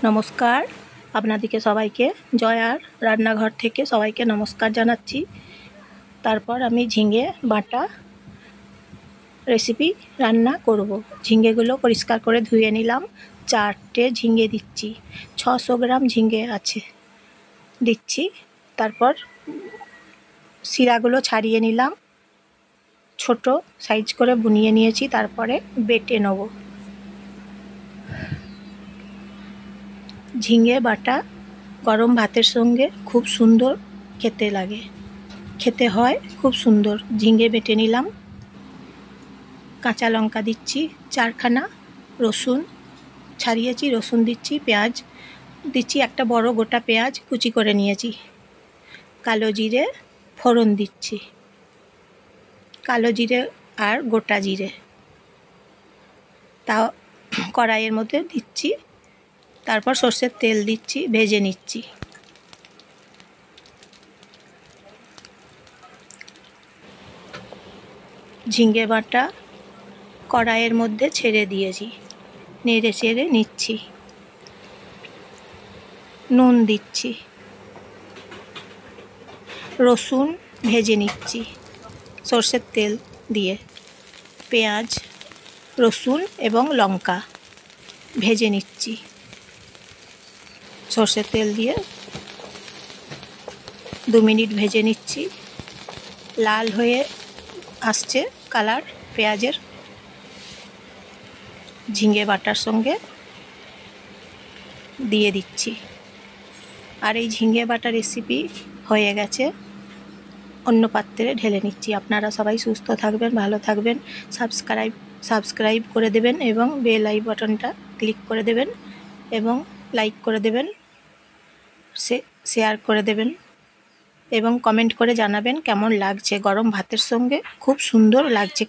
নমস্কার, আপনাদেরকে সবাইকে জয়ার রান্নাঘর থেকে সবাইকে নমস্কার জানাচ্ছি। তারপর আমি ঝিঙে বাটা রেসিপি রান্না করব। ঝিঙেগুলো পরিষ্কার করে ধুয়ে নিলাম। 4টে ঝিঙে দিচ্ছি, 600 গ্রাম ঝিঙে আছে দিচ্ছি। তারপর শিরাগুলো ছাড়িয়ে নিলাম, ছোট সাইজ করে বুনিয়ে নিয়েছি। তারপরে বেটে নেব। ঝিঙে বাটা গরম ভাতের সঙ্গে খুব সুন্দর খেতে লাগে, খেতে হয় খুব সুন্দর। ঝিঙে বেটে নিলাম। কাঁচা লঙ্কা দিচ্ছি 4খানা, রসুন ছাড়িয়েছি, রসুন দিচ্ছি, পেঁয়াজ দিচ্ছি, একটা বড় গোটা পেঁয়াজ কুচি করে নিয়েছি। কালো জিরে ফোড়ন দিচ্ছি, কালো জিরে আর গোটা জিরে তা কড়াইয়ের মধ্যে দিচ্ছি। তারপর সর্ষের তেল দিচ্ছি, ভেজে নিচ্ছি। ঝিঙে বাটা কড়াইয়ের মধ্যে ছেড়ে দিয়েছি, নেড়ে চেড়ে নিচ্ছি। নুন দিচ্ছি, রসুন ভেজে নিচ্ছি সর্ষের তেল দিয়ে। পেঁয়াজ, রসুন এবং লঙ্কা ভেজে নিচ্ছি সর্ষের তেল দিয়ে। 2 মিনিট ভেজে নিচ্ছি। লাল হয়ে আসছে কালার পেঁয়াজের। ঝিঙে বাটার সঙ্গে দিয়ে দিচ্ছি। আর এই ঝিঙে বাটা রেসিপি হয়ে গেছে, অন্য পাত্রে ঢেলে নিচ্ছি। আপনারা সবাই সুস্থ থাকবেন, ভালো থাকবেন। সাবস্ক্রাইব করে দেবেন এবং বেল আই বাটনটা ক্লিক করে দেবেন এবং লাইক করে দেবেন, শেয়ার করে দেবেন এবং কমেন্ট করে জানাবেন কেমন লাগছে। গরম ভাতের সঙ্গে খুব সুন্দর লাগছে।